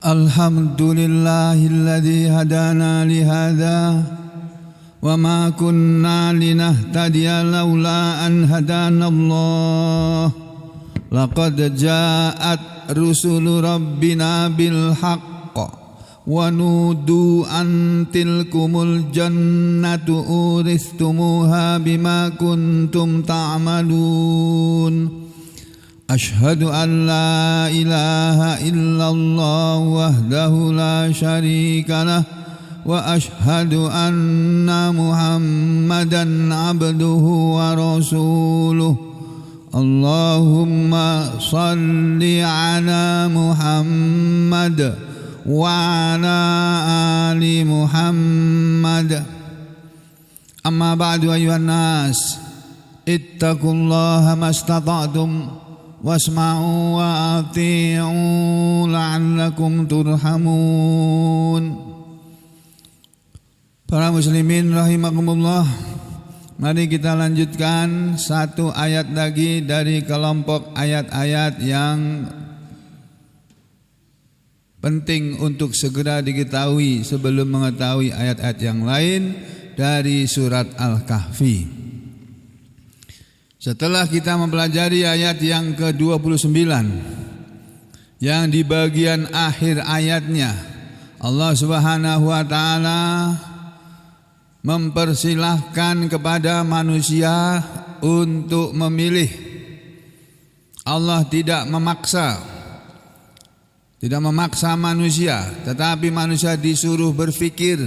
Alhamdulillahilladzi hadana lihada wa ma kunna linahtadiya laula an hadanallah. Laqad ja'at rusulu rabbina bil haqq wa nudu an tilkumul jannatu uristumuha bima kuntum ta'malun. Ashhadu an la ilaha illallah wahdahu la syarika lah wa ashhadu anna Muhammadan abduhu wa rasuluh. Allahumma salli ala Muhammad wa ala ali Muhammad. Amma ba'du ayuhan nas, ittaqullaha mastata'tum wasma'u wa ati'u la'allakum turhamun. Para muslimin rahimakumullah, mari kita lanjutkan satu ayat lagi dari kelompok ayat-ayat yang penting untuk segera diketahui sebelum mengetahui ayat-ayat yang lain dari surat Al-Kahfi. Setelah kita mempelajari ayat yang ke-29 yang di bagian akhir ayatnya Allah Subhanahu wa taala mempersilahkan kepada manusia untuk memilih. Allah tidak memaksa manusia, tetapi manusia disuruh berpikir,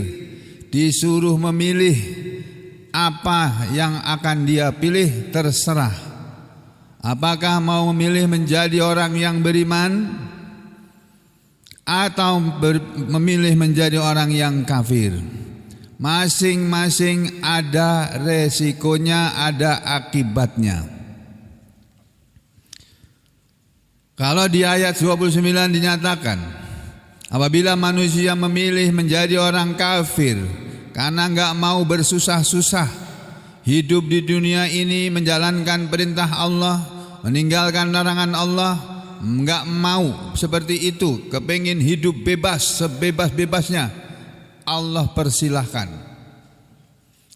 disuruh memilih. Apa yang akan dia pilih terserah. Apakah mau memilih menjadi orang yang beriman atau memilih menjadi orang yang kafir. Masing-masing ada resikonya, ada akibatnya. Kalau di ayat 29 dinyatakan, apabila manusia memilih menjadi orang kafir karena enggak mau bersusah-susah hidup di dunia ini, menjalankan perintah Allah, meninggalkan larangan Allah, enggak mau seperti itu, kepingin hidup bebas sebebas-bebasnya, Allah persilahkan.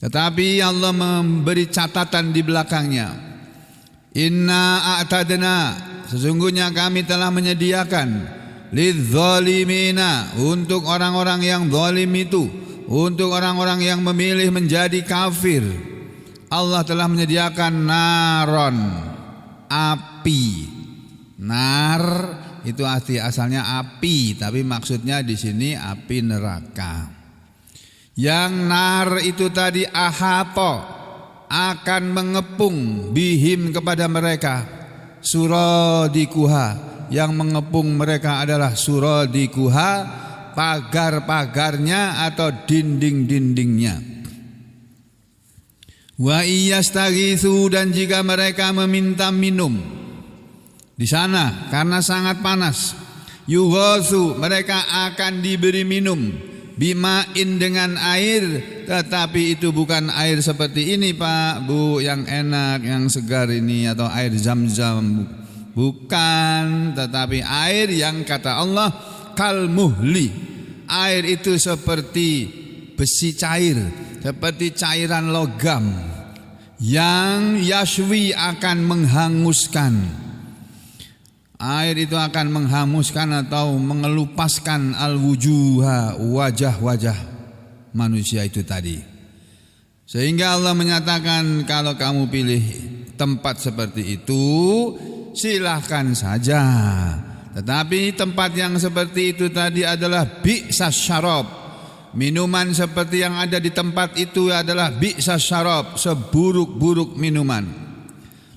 Tetapi Allah memberi catatan di belakangnya. Inna a'tadna, sesungguhnya kami telah menyediakan lidzalimina, untuk orang-orang yang zalim itu, untuk orang-orang yang memilih menjadi kafir, Allah telah menyediakan naron, api. Nar itu asalnya api, tapi maksudnya di sini api neraka. Yang nar itu tadi ahato, akan mengepung bihim kepada mereka, suradikuha, yang mengepung mereka adalah suradikuha, pagar-pagarnya atau dinding-dindingnya. Wa iyastaghisu, dan jika mereka meminta minum di sana karena sangat panas, yughasu, mereka akan diberi minum, bimain, dengan air, tetapi itu bukan air seperti ini Pak Bu yang enak, yang segar ini, atau air zam-zam, bukan, tetapi air yang kata Allah kalmuhli, air itu seperti besi cair, seperti cairan logam yang yashwi, akan menghanguskan. Air itu akan menghanguskan atau mengelupaskan al-wujuha, wajah-wajah manusia itu tadi. Sehingga Allah menyatakan, kalau kamu pilih tempat seperti itu silahkan saja. Tetapi tempat yang seperti itu tadi adalah bi'sas syarab. Minuman seperti yang ada di tempat itu adalah bi'sas syarab, seburuk-buruk minuman.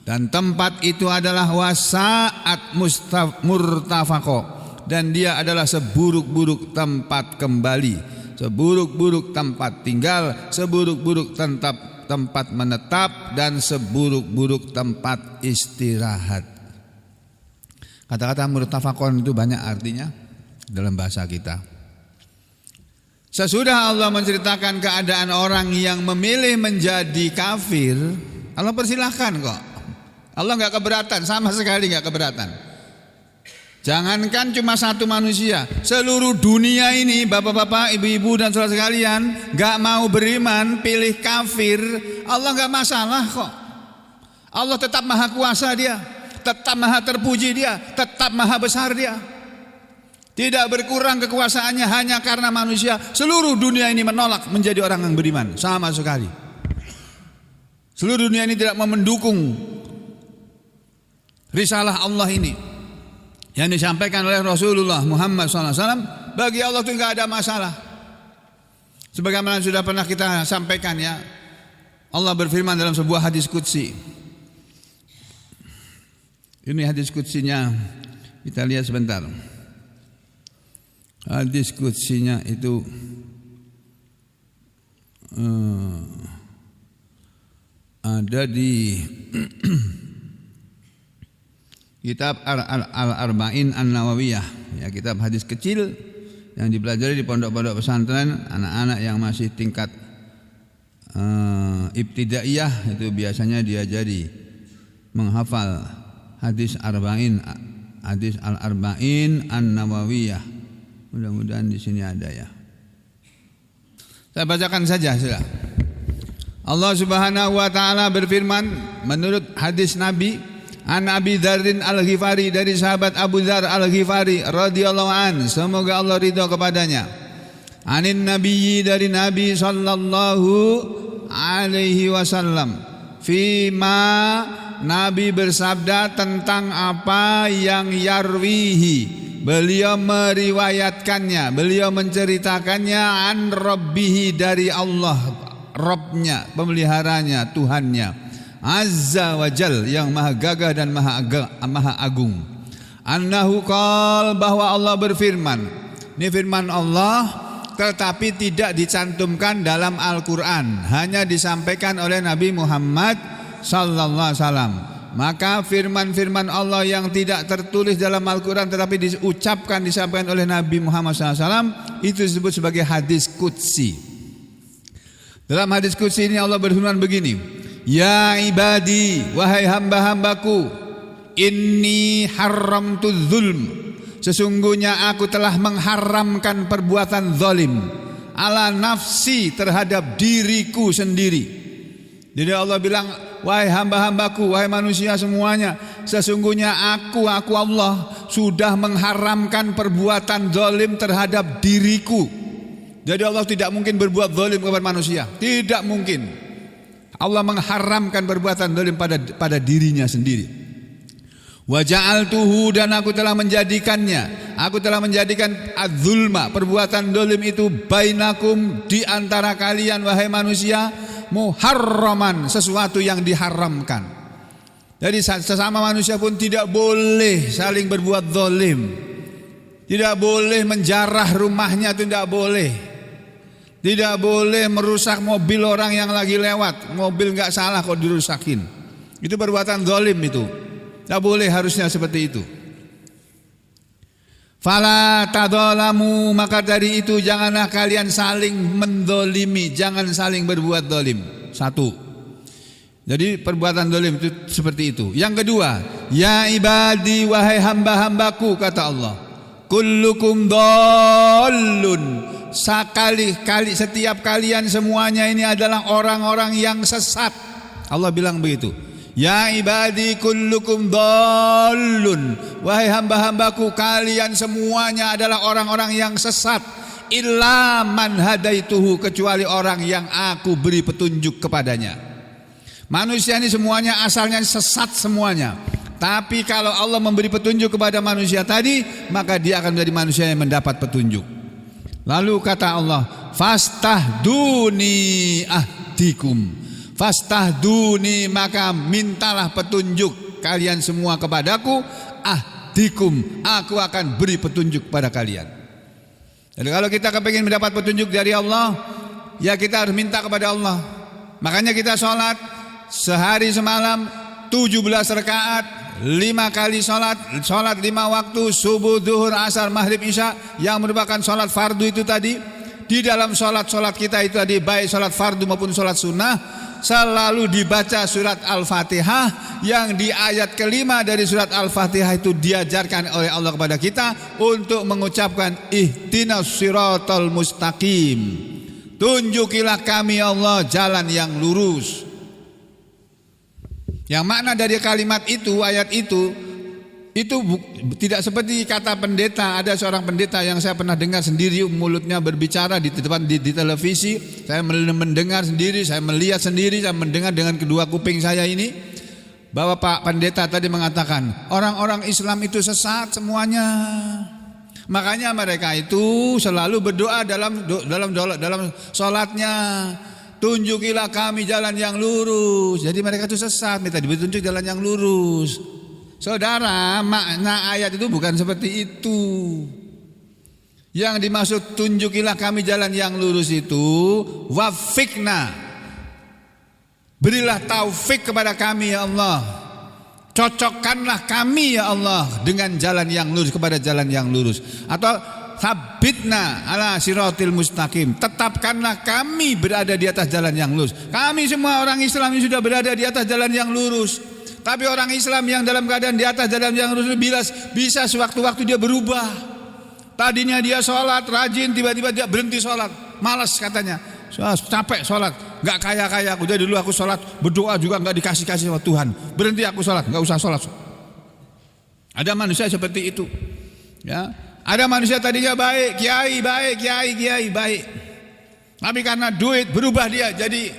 Dan tempat itu adalah wasa'at murtafaqo, dan dia adalah seburuk-buruk tempat kembali, seburuk-buruk tempat tinggal, seburuk-buruk tempat menetap, dan seburuk-buruk tempat istirahat. Kata-kata murtafaqon itu banyak artinya dalam bahasa kita. Sesudah Allah menceritakan keadaan orang yang memilih menjadi kafir, Allah persilahkan kok. Allah enggak keberatan, sama sekali enggak keberatan. Jangankan cuma satu manusia, seluruh dunia ini, bapak-bapak, ibu-ibu dan saudara sekalian, gak mau beriman, pilih kafir, Allah gak masalah kok. Allah tetap maha kuasa dia, tetap maha terpuji dia, tetap maha besar dia. Tidak berkurang kekuasaannya hanya karena manusia. Seluruh dunia ini menolak menjadi orang yang beriman, sama sekali. Seluruh dunia ini tidak mau mendukung risalah Allah ini yang disampaikan oleh Rasulullah Muhammad SAW. Bagi Allah itu enggak ada masalah. Sebagaimana sudah pernah kita sampaikan ya, Allah berfirman dalam sebuah hadis qudsi. Ini hadis qudsinya, kita lihat sebentar. Hadis qudsinya itu ada di kitab Al-Arba'in An-Nawawiyah, ya, kitab hadis kecil yang dipelajari di pondok-pondok pesantren anak-anak yang masih tingkat ibtidaiyah, itu biasanya diajari menghafal hadis Arba'in, hadis Al-Arba'in An-Nawawiyah. Mudah-mudahan di sini ada ya. Saya bacakan saja sudah. Allah Subhanahu wa taala berfirman menurut hadis Nabi, An Abi Dzarrin Al-Ghifari, dari sahabat Abu Dzar Al-Ghifari radhiyallahu an, semoga Allah ridha kepadanya. Anin nabiyyi, dari Nabi sallallahu alaihi wasallam, fima, Nabi bersabda tentang apa yang yarwihi, beliau meriwayatkannya, beliau menceritakannya, an rabbihi, dari Allah Rabbnya, pemeliharanya, Tuhannya, Azza wa Jal, yang maha gagah dan maha agung. Annahu qal, bahwa Allah berfirman. Ini firman Allah, tetapi tidak dicantumkan dalam Al-Quran, hanya disampaikan oleh Nabi Muhammad sallallahu alaihi wasallam. Maka firman-firman Allah yang tidak tertulis dalam Al-Quran tetapi diucapkan, disampaikan oleh Nabi Muhammad sallallahu alaihi wasallam, itu disebut sebagai hadis qudsi. Dalam hadis qudsi ini Allah berfirman begini, ya ibadi, wahai hamba-hambaku, inni haramtu zulm, sesungguhnya aku telah mengharamkan perbuatan zalim, ala nafsi, terhadap diriku sendiri. Jadi Allah bilang, wahai hamba-hambaku, wahai manusia semuanya, sesungguhnya aku Allah sudah mengharamkan perbuatan zalim terhadap diriku. Jadi Allah tidak mungkin berbuat zalim kepada manusia, tidak mungkin. Allah mengharamkan perbuatan zalim pada dirinya sendiri. Wa ja'altuhu, dan aku telah menjadikannya, aku telah menjadikan az-zulma, perbuatan zalim itu, bainakum, di antara kalian wahai manusia, muharraman, sesuatu yang diharamkan. Jadi sesama manusia pun tidak boleh saling berbuat zalim. Tidak boleh menjarah rumahnya, itu tidak boleh. Tidak boleh merusak mobil orang yang lagi lewat. Mobil enggak salah kok dirusakin. Itu perbuatan zalim itu. Tidak boleh, harusnya seperti itu. Fala tadzalamu, maka dari itu janganlah kalian saling menzalimi, jangan saling berbuat zalim. Satu. Jadi perbuatan zalim itu seperti itu. Yang kedua, ya ibadi, wahai hamba-hambaku, kata Allah, kullukum dhallun, sekali-kali, setiap kalian semuanya ini adalah orang-orang yang sesat. Allah bilang begitu. Ya ibadi kullukum dhallun, wahai hamba-hambaku, kalian semuanya adalah orang-orang yang sesat. Illa man hadaituhu, kecuali orang yang aku beri petunjuk kepadanya. Manusia ini semuanya asalnya sesat semuanya. Tapi kalau Allah memberi petunjuk kepada manusia tadi, maka dia akan menjadi manusia yang mendapat petunjuk. Lalu kata Allah, fastahduni ahdikum, fastahduni, maka mintalah petunjuk kalian semua kepadaku, ahdikum, aku akan beri petunjuk pada kalian. Jadi kalau kita kepingin mendapat petunjuk dari Allah, ya kita harus minta kepada Allah. Makanya kita sholat sehari semalam 17 rakaat, 5 kali sholat 5 waktu, subuh, duhur, asar, maghrib, isya, yang merupakan sholat fardu itu tadi. di dalam sholat kita itu tadi, baik sholat fardu maupun sholat sunnah, selalu dibaca surat Al-Fatihah, yang di ayat kelima dari surat Al-Fatihah itu diajarkan oleh Allah kepada kita untuk mengucapkan ihdinas siratal mustaqim, tunjukilah kami ya Allah jalan yang lurus. Yang makna dari kalimat itu, ayat itu tidak seperti kata pendeta. Ada seorang pendeta yang saya pernah dengar sendiri, mulutnya berbicara di depan di televisi. Saya mendengar sendiri, saya melihat sendiri, saya mendengar dengan kedua kuping saya ini, bahwa Pak Pendeta tadi mengatakan orang-orang Islam itu sesat semuanya. Makanya mereka itu selalu berdoa dalam sholatnya, tunjukilah kami jalan yang lurus. Jadi mereka itu sesat, minta ditunjuk jalan yang lurus. Saudara, makna ayat itu bukan seperti itu. Yang dimaksud tunjukilah kami jalan yang lurus itu wafikna, berilah taufik kepada kami ya Allah, cocokkanlah kami ya Allah dengan jalan yang lurus, kepada jalan yang lurus. Atau sabitna ala siratil mustaqim, tetapkanlah kami berada di atas jalan yang lurus. Kami semua orang Islam ini sudah berada di atas jalan yang lurus. Tapi orang Islam yang dalam keadaan di atas jalan yang lurus bisa sewaktu-waktu dia berubah. Tadinya dia sholat rajin, tiba-tiba dia berhenti sholat, malas katanya, capek sholat, nggak kaya aku. Jadi dulu aku sholat, berdoa juga nggak dikasih sama Tuhan, berhenti aku sholat, nggak usah sholat. Ada manusia seperti itu, ya. Ada manusia tadinya baik, kiai baik, tapi karena duit berubah dia jadi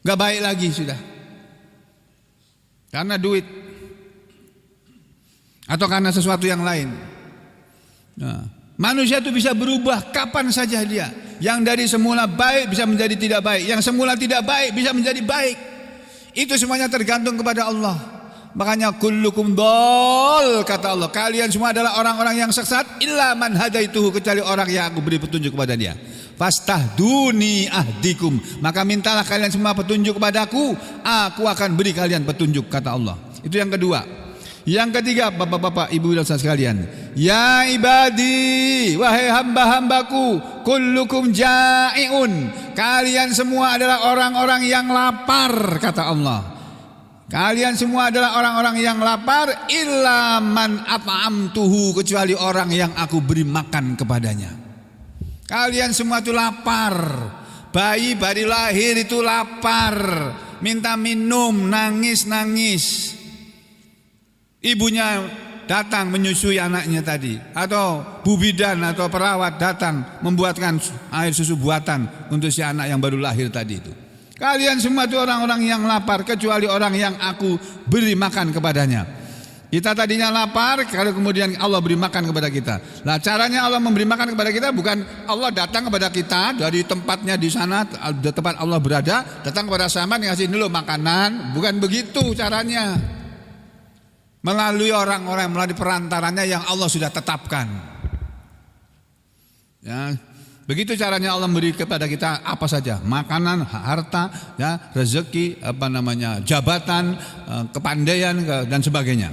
nggak baik lagi sudah, karena duit atau karena sesuatu yang lain. Nah, manusia itu bisa berubah kapan saja dia. Yang dari semula baik bisa menjadi tidak baik, yang semula tidak baik bisa menjadi baik. Itu semuanya tergantung kepada Allah. Makanya kullukum dol, kata Allah, kalian semua adalah orang-orang yang sesat illa man hadaituhu, kecuali orang yang aku beri petunjuk kepada dia. Fastahduni ahdikum, maka mintalah kalian semua petunjuk kepadaku, aku akan beri kalian petunjuk, kata Allah. Itu yang kedua. Yang ketiga, bapak-bapak, ibu dan saudara sekalian, ya ibadi, wahai hamba-hambaku, kullukum ja'iun, kalian semua adalah orang-orang yang lapar, kata Allah. Kalian semua adalah orang-orang yang lapar, illa man at'amtuhu, kecuali orang yang aku beri makan kepadanya. Kalian semua itu lapar. Bayi baru lahir itu lapar, minta minum, nangis. Ibunya datang menyusui anaknya tadi, atau bu bidan atau perawat datang membuatkan air susu buatan untuk si anak yang baru lahir tadi itu. Kalian semua itu orang-orang yang lapar, kecuali orang yang aku beri makan kepadanya. Kita tadinya lapar, kalau kemudian Allah beri makan kepada kita. Nah, caranya Allah memberi makan kepada kita bukan Allah datang kepada kita dari tempatnya di sana, tempat Allah berada, datang kepada sahabat ngasih dulu makanan, bukan begitu caranya. Melalui orang-orang, melalui perantaranya yang Allah sudah tetapkan. Ya, begitu caranya Allah memberi kepada kita apa saja, makanan, harta, ya, rezeki, jabatan, kepandaian dan sebagainya.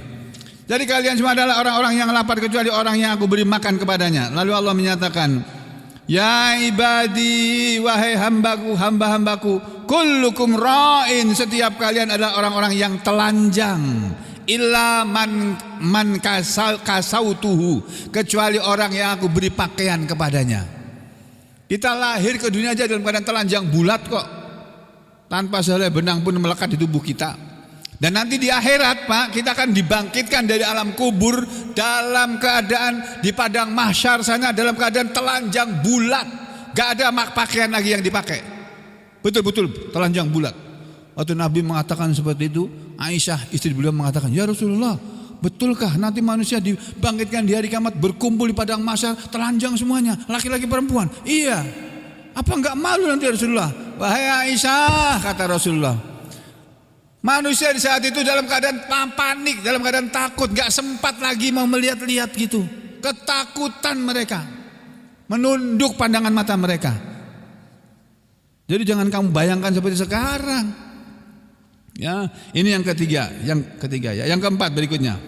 Jadi kalian semua adalah orang-orang yang lapar, kecuali orang yang aku beri makan kepadanya. Lalu Allah menyatakan, ya ibadi, wahai hamba-hambaku, kullukum ra'in, setiap kalian adalah orang-orang yang telanjang. Illa man kasautuhu, kecuali orang yang aku beri pakaian kepadanya. Kita lahir ke dunia aja dalam keadaan telanjang bulat kok, tanpa sehelai benang pun melekat di tubuh kita. Dan nanti di akhirat, Pak, kita akan dibangkitkan dari alam kubur dalam keadaan di padang mahsyar sana dalam keadaan telanjang bulat, gak ada pakaian lagi yang dipakai. Betul-betul telanjang bulat. Waktu Nabi mengatakan seperti itu, Aisyah istri beliau mengatakan, ya Rasulullah, betulkah nanti manusia dibangkitkan di hari kiamat berkumpul di padang mahsyar telanjang semuanya, laki-laki perempuan? Iya. Apa enggak malu nanti ya Rasulullah? Wahai Aisyah, kata Rasulullah, manusia di saat itu dalam keadaan panik, dalam keadaan takut, enggak sempat lagi mau melihat-lihat gitu. Ketakutan mereka, menunduk pandangan mata mereka. Jadi jangan kamu bayangkan seperti sekarang. Ya, ini yang ketiga ya. Yang keempat berikutnya.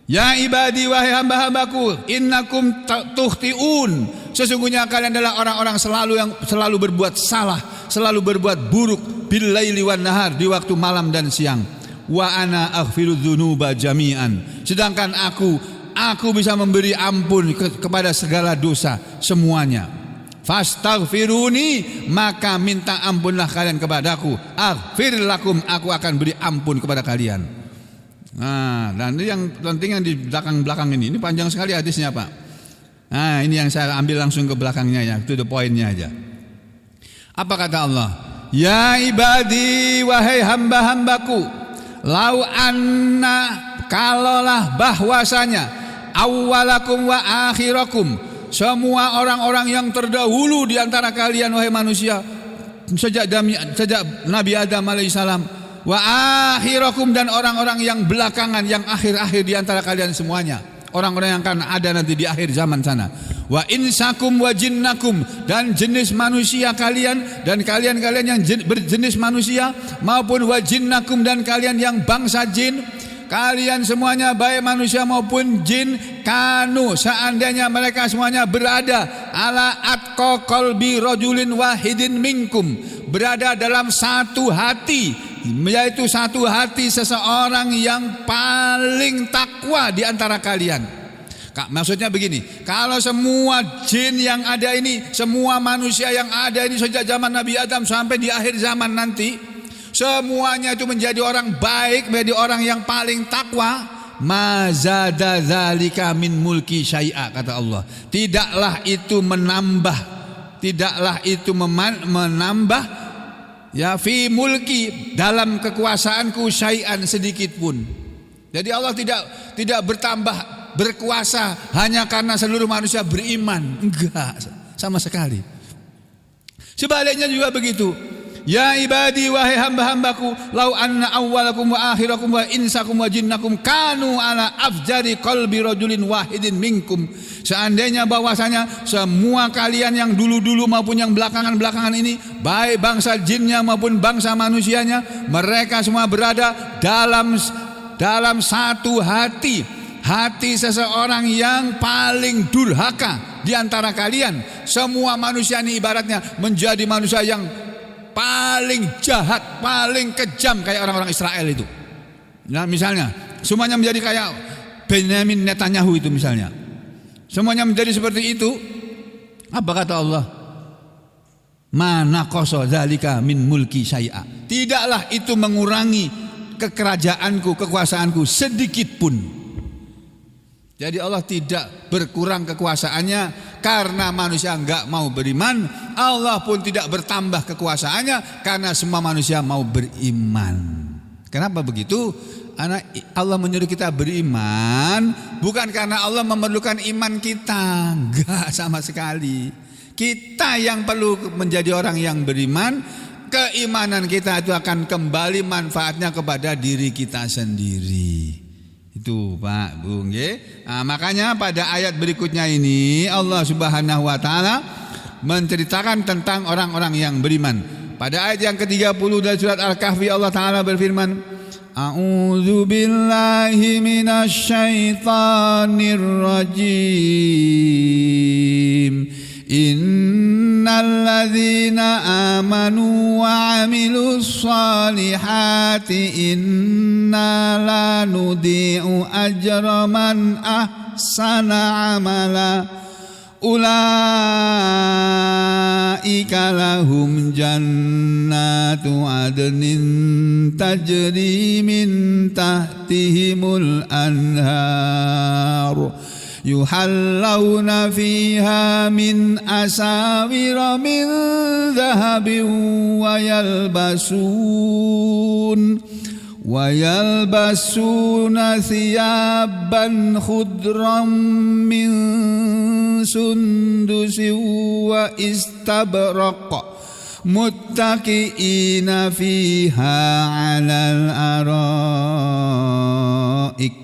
Ya ibadi, wahai hamba-hambaku, innakum tuhtiun, Sesungguhnya kalian adalah orang-orang yang selalu berbuat salah, selalu berbuat buruk bil laili wan nahar, di waktu malam dan siang. Wa ana aghfiru dzunuba jami'an. Sedangkan aku bisa memberi ampun kepada segala dosa semuanya. Fastaghfiruni, maka minta ampunlah kalian kepadaku. Aghfir lakum, aku akan beri ampun kepada kalian. Nah, dan ini yang penting yang di belakang ini panjang sekali hadisnya, Pak. Nah, ini yang saya ambil langsung ke belakangnya ya, itu the pointnya aja. Apa kata Allah? Ya ibadi, wahai hamba-hambaku, lau anna, kalaulah bahwasanya, awwalakum wa akhirakum, semua orang-orang yang terdahulu di antara kalian wahai manusia, sejak Nabi Adam alaihissalam, wa akhirakum, dan orang-orang yang belakangan, yang akhir-akhir di antara kalian semuanya, orang-orang yang akan ada nanti di akhir zaman sana. Wa insakum wa jinnakum, dan jenis manusia kalian dan kalian-kalian yang berjenis manusia, maupun wa jinnakum, dan kalian yang bangsa jin, kalian semuanya baik manusia maupun jin, kanu, seandainya mereka semuanya berada ala atqa qalbi rajulin wahidin minkum, berada dalam satu hati, yaitu satu hati seseorang yang paling takwa di antara kalian. Maksudnya begini, kalau semua jin yang ada ini, semua manusia yang ada ini sejak zaman Nabi Adam sampai di akhir zaman nanti, semuanya itu menjadi orang baik, menjadi orang yang paling takwa, mazada dzalika min mulki syai'a, kata Allah. Tidaklah itu menambah, menambah ya fi mulki, dalam kekuasaanku, syai'an, sedikit pun. Jadi Allah tidak bertambah berkuasa hanya karena seluruh manusia beriman, enggak, sama sekali. Sebaliknya juga begitu. Ya ibadi, wahai hamba-hambaku, lau anna awwalakum wa akhirakum wa insakum wa jinnakum kanu ala afjari qalbi rajulin wahidin minkum. Seandainya bahwasanya semua kalian yang dulu-dulu maupun yang belakangan-belakangan ini, baik bangsa jinnya maupun bangsa manusianya, mereka semua berada dalam satu hati seseorang yang paling durhaka di antara kalian. Semua manusia ini ibaratnya menjadi manusia yang paling jahat, paling kejam, kayak orang-orang Israel itu. Nah, misalnya semuanya menjadi kayak Benyamin Netanyahu itu misalnya. Semuanya menjadi seperti itu. Apa kata Allah? Mana qasa dzalika min mulki syai'a. Tidaklah itu mengurangi kekerajaanku, kekuasaanku sedikit pun. Jadi Allah tidak berkurang kekuasaannya karena manusia enggak mau beriman. Allah pun tidak bertambah kekuasaannya karena semua manusia mau beriman. Kenapa begitu? Allah menyuruh kita beriman bukan karena Allah memerlukan iman kita, enggak sama sekali. Kita yang perlu menjadi orang yang beriman. Keimanan kita itu akan kembali manfaatnya kepada diri kita sendiri. Itu Pak Bung, nah, makanya pada ayat berikutnya ini Allah Subhanahu wa taala menceritakan tentang orang-orang yang beriman. Pada ayat yang ke-30 dari surat Al-Kahfi Allah taala berfirman, A'udzu billahi minasyaitonir rajim. Innal ladzina amanu wa 'amilus solihati inna la nudhi'u ajra man ahsana 'amala ulaika lahum jannatu adnin tajri min tahtihimul anhar yuhallawna fiha min asawira min dhahabin wa yalbasuna thiyaban khudran min sundusin wa istabraq muttaqiina fiha 'alal araik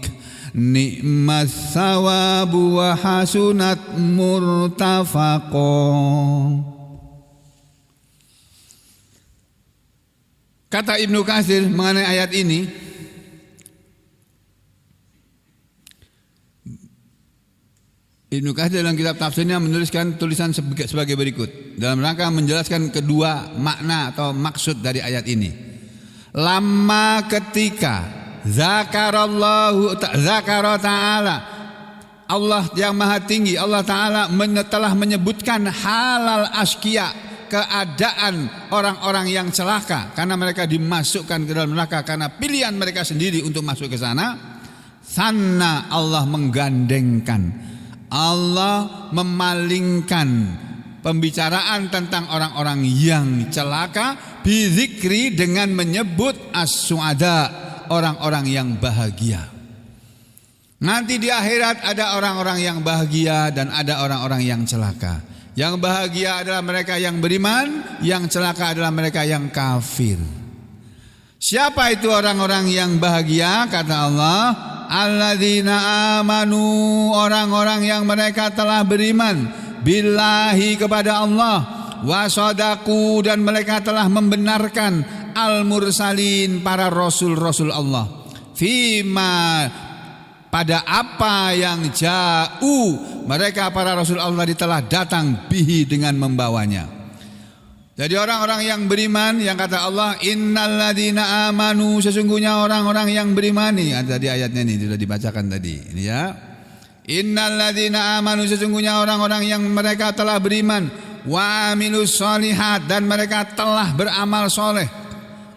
ni'mat thawabu wa hasunat murtafaqo. Kata Ibnu Katsir mengenai ayat ini, Ibnu Katsir dalam kitab tafsirnya menuliskan tulisan sebagai berikut dalam rangka menjelaskan kedua makna atau maksud dari ayat ini. Lama ketika zakara ta'ala, Allah yang maha tinggi, Allah Ta'ala telah menyebutkan halal askia, keadaan orang-orang yang celaka karena mereka dimasukkan ke dalam neraka karena pilihan mereka sendiri untuk masuk ke sana. Sana Allah menggandengkan, Allah memalingkan pembicaraan tentang orang-orang yang celaka bizikri dengan menyebut as-suada, orang-orang yang bahagia. Nanti di akhirat ada orang-orang yang bahagia dan ada orang-orang yang celaka. Yang bahagia adalah mereka yang beriman, yang celaka adalah mereka yang kafir. Siapa itu orang-orang yang bahagia? Kata Allah, alladzina amanu, orang-orang yang mereka telah beriman billahi kepada Allah, wasadaku, dan mereka telah membenarkan al-mursalin, para rasul-rasul Allah, fima, pada apa yang ja'u, mereka para rasul Allah telah datang bihi, dengan membawanya. Jadi orang-orang yang beriman, yang kata Allah innalladzina amanu, sesungguhnya orang-orang yang beriman, ini ada di ayatnya ini sudah dibacakan tadi ini ya. Innalladzina amanu, sesungguhnya orang-orang yang mereka telah beriman, wa amilus sholihat, dan mereka telah beramal soleh.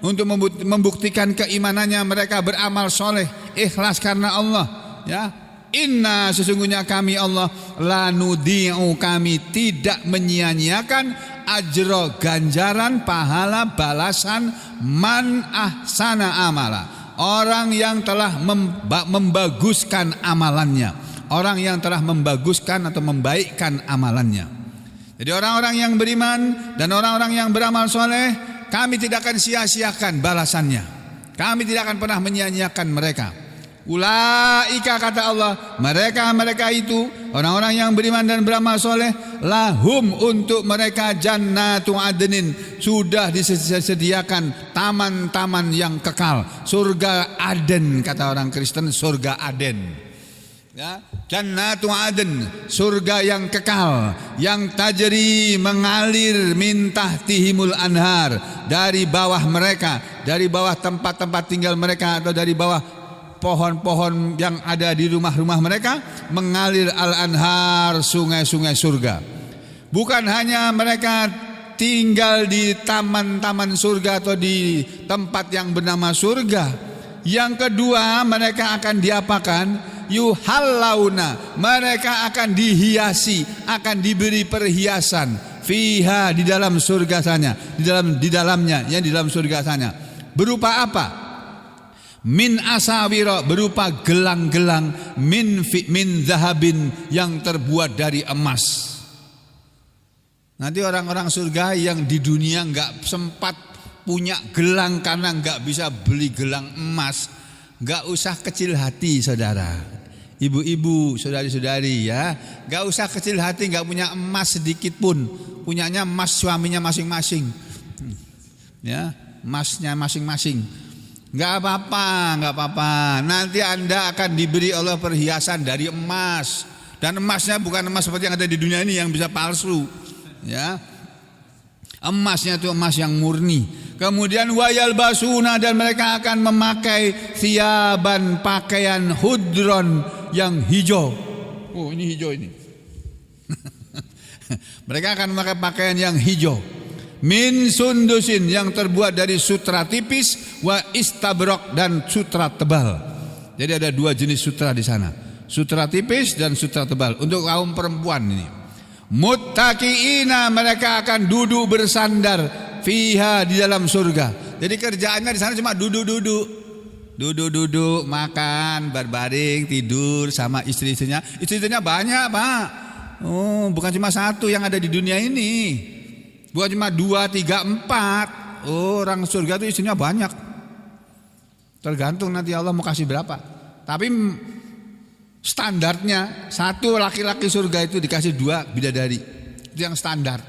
Untuk membuktikan keimanannya mereka beramal soleh, ikhlas karena Allah ya. Inna, sesungguhnya kami Allah, la nudi'u, kami tidak menyia-nyiakan ajro, ganjaran, pahala, balasan, man ahsana amala, orang yang telah membaguskan amalannya, orang yang telah membaguskan atau membaikkan amalannya. Jadi orang-orang yang beriman dan orang-orang yang beramal soleh, kami tidak akan sia-siakan balasannya, kami tidak akan pernah menyia-nyiakan mereka. Ulaika, kata Allah, mereka itu orang-orang yang beriman dan beramal soleh, lahum, untuk mereka jannatu adnin, sudah disediakan taman-taman yang kekal, surga Aden, kata orang Kristen, surga Aden ya. Jannatu Aden, surga yang kekal, yang tajri, mengalir, min tahtihimul anhar, dari bawah mereka, dari bawah tempat-tempat tinggal mereka, atau dari bawah pohon-pohon yang ada di rumah-rumah mereka, mengalir al-anhar, sungai-sungai surga. Bukan hanya mereka tinggal di taman-taman surga atau di tempat yang bernama surga. Yang kedua, mereka akan diapakan? Yuhallauna, mereka akan dihiasi, akan diberi perhiasan, fiha, di dalam surga sana, di dalamnya, ya, di dalam surga sana. Berupa apa? Min asawira, berupa gelang-gelang, min zahabin, yang terbuat dari emas. Nanti orang-orang surga yang di dunia enggak sempat punya gelang karena enggak bisa beli gelang emas, enggak usah kecil hati, saudara, ibu-ibu, saudari-saudari ya, enggak usah kecil hati, enggak punya emas sedikit pun, punyanya emas suaminya masing-masing, ya, emasnya masing-masing. Enggak apa-apa. Nanti Anda akan diberi Allah perhiasan dari emas, dan emasnya bukan emas seperti yang ada di dunia ini yang bisa palsu, ya. Emasnya itu emas yang murni. Kemudian wayal basuna, dan mereka akan memakai siaban, pakaian hudron, yang hijau. Oh, ini hijau ini. Mereka akan memakai pakaian yang hijau. Min sundusin, yang terbuat dari sutra tipis, wa istabrok, dan sutra tebal. Jadi ada dua jenis sutra di sana, sutra tipis dan sutra tebal untuk kaum perempuan ini. Muttaqiina, mereka akan duduk bersandar, fiha, di dalam surga. Jadi kerjaannya di sana cuma duduk, makan, berbaring, tidur sama istri-istrinya. Istri-istrinya banyak, Pak. Oh, bukan cuma satu yang ada di dunia ini. Bukan cuma 2, 3, 4. Orang surga itu istrinya banyak. Tergantung nanti Allah mau kasih berapa. Tapi standarnya satu laki-laki surga itu dikasih 2 bidadari. Itu yang standar.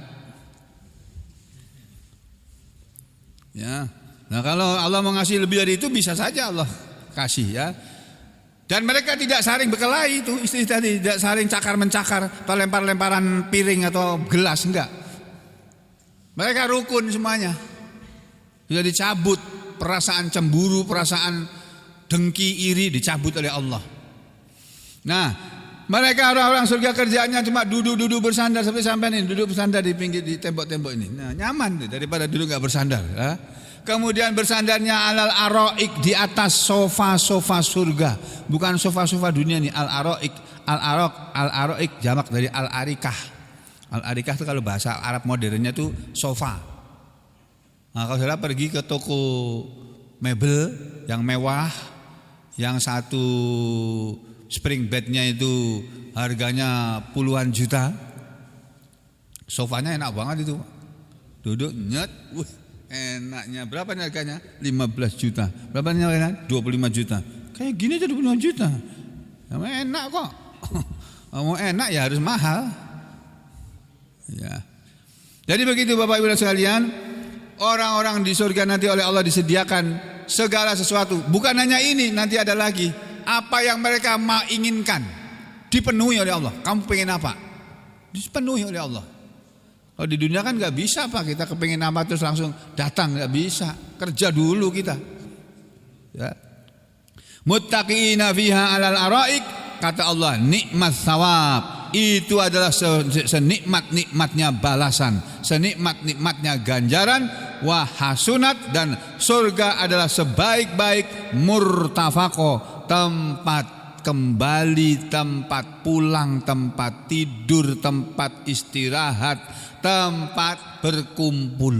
Ya. Nah, kalau Allah mau ngasih lebih dari itu bisa saja Allah kasih ya. Dan mereka tidak saling berkelahi itu, istri tadi tidak saling cakar-mencakar atau lempar-lemparan piring atau gelas, enggak. Mereka rukun semuanya. Sudah dicabut perasaan cemburu, perasaan dengki, iri dicabut oleh Allah. Nah, mereka orang-orang surga kerjaannya cuma duduk-duduk bersandar seperti sampai ini, duduk bersandar di pinggir di tembok-tembok ini. Nah, nyaman daripada duduk enggak bersandar, ya. Kemudian bersandarnya alal aroik, di atas sofa-sofa surga, bukan sofa-sofa dunia nih. Al aroik jamak dari al arikah. Al arikah itu kalau bahasa Arab modernnya itu sofa. Nah, kalau saudara pergi ke toko mebel yang mewah, yang satu spring bednya itu harganya puluhan juta, sofanya enak banget itu, duduk nyet, enaknya. Berapa nih harganya? 15 juta. Berapa nih harganya? 25 juta. Kayak gini aja 25 juta. Namanya enak kok. Mau enak ya harus mahal. Ya. Jadi begitu Bapak Ibu sekalian, orang-orang di surga nanti oleh Allah disediakan segala sesuatu. Bukan hanya ini, nanti ada lagi. Apa yang mereka inginkan dipenuhi oleh Allah. Kamu pengen apa? Dipenuhi oleh Allah. Kalau di dunia kan nggak bisa Pak, kita kepengen apa terus langsung datang, nggak bisa. Kerja dulu kita. Ya. Muttaqina fiha alal araik, kata Allah, nikmat thawab. Itu adalah senikmat-nikmatnya balasan, senikmat-nikmatnya ganjaran. Wa hasunat, dan surga adalah sebaik-baik murtafaqo, tempat kembali, tempat pulang, tempat tidur, tempat istirahat, tempat berkumpul.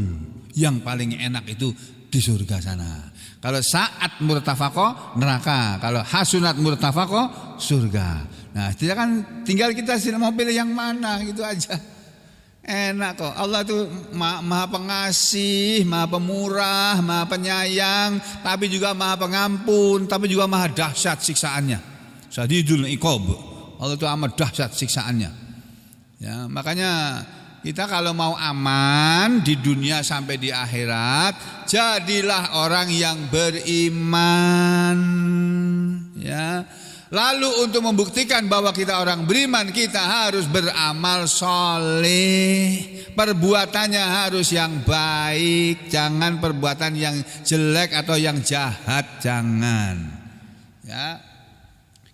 Yang paling enak itu di surga sana. Kalau saat murtafaqo neraka, kalau hasunat murtafaqo surga. Nah, tidak kan tinggal kita mau pilih yang mana gitu aja. Enak kok. Allah itu maha pengasih, maha pemurah, maha penyayang, tapi juga maha pengampun, tapi juga maha dahsyat siksaannya. Sadidul iqab. Allah itu amat dahsyat siksaannya. Ya, makanya kita kalau mau aman di dunia sampai di akhirat, jadilah orang yang beriman. Ya. Lalu untuk membuktikan bahwa kita orang beriman, kita harus beramal soleh. Perbuatannya harus yang baik, jangan perbuatan yang jelek atau yang jahat, jangan. Ya.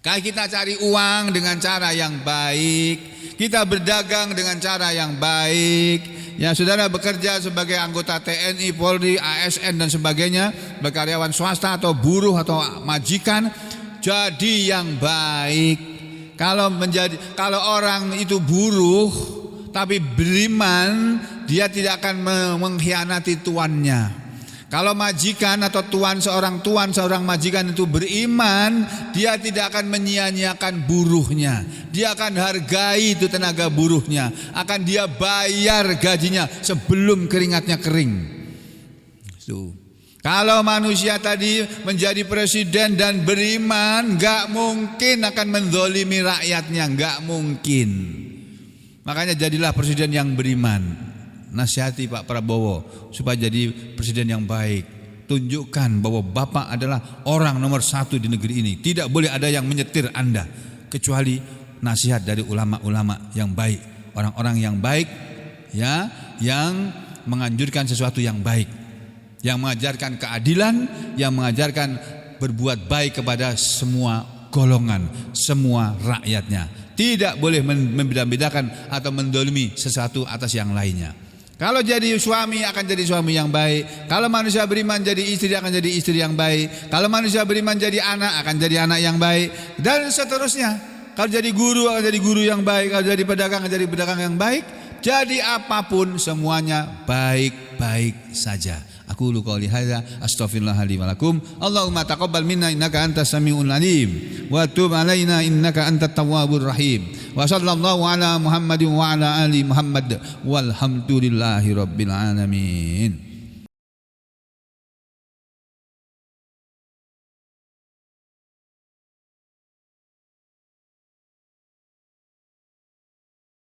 Kalau kita cari uang dengan cara yang baik, kita berdagang dengan cara yang baik, ya saudara bekerja sebagai anggota TNI, Polri, ASN dan sebagainya, berkaryawan swasta atau buruh atau majikan, jadi yang baik. Kalau orang itu buruh tapi beriman, dia tidak akan mengkhianati tuannya. Kalau majikan atau seorang majikan itu beriman, dia tidak akan menyia-nyiakan buruhnya. Dia akan hargai itu tenaga buruhnya, akan dia bayar gajinya sebelum keringatnya kering. Itu. Kalau manusia tadi menjadi presiden dan beriman, gak mungkin akan menzolimi rakyatnya, gak mungkin. Makanya jadilah presiden yang beriman. Nasihati Pak Prabowo supaya jadi presiden yang baik. Tunjukkan bahwa Bapak adalah orang nomor 1 di negeri ini. Tidak boleh ada yang menyetir Anda, kecuali nasihat dari ulama-ulama yang baik, orang-orang yang baik, ya, yang menganjurkan sesuatu yang baik, yang mengajarkan keadilan, yang mengajarkan berbuat baik kepada semua golongan, semua rakyatnya. Tidak boleh membeda-bedakan atau mendolimi sesuatu atas yang lainnya. Kalau jadi suami akan jadi suami yang baik. Kalau manusia beriman jadi istri akan jadi istri yang baik. Kalau manusia beriman jadi anak akan jadi anak yang baik. Dan seterusnya. Kalau jadi guru akan jadi guru yang baik. Kalau jadi pedagang akan jadi pedagang yang baik. Jadi apapun semuanya baik-baik saja. Aku qouli hadza astaghfirullah li wa lakum. Allahumma taqabbal minna innaka antas samiul alim wa tub alaina innaka antat tawwabur rahim. Wa sallallahu ala Muhammadin wa ala ali Muhammad walhamdulillahi rabbil alamin.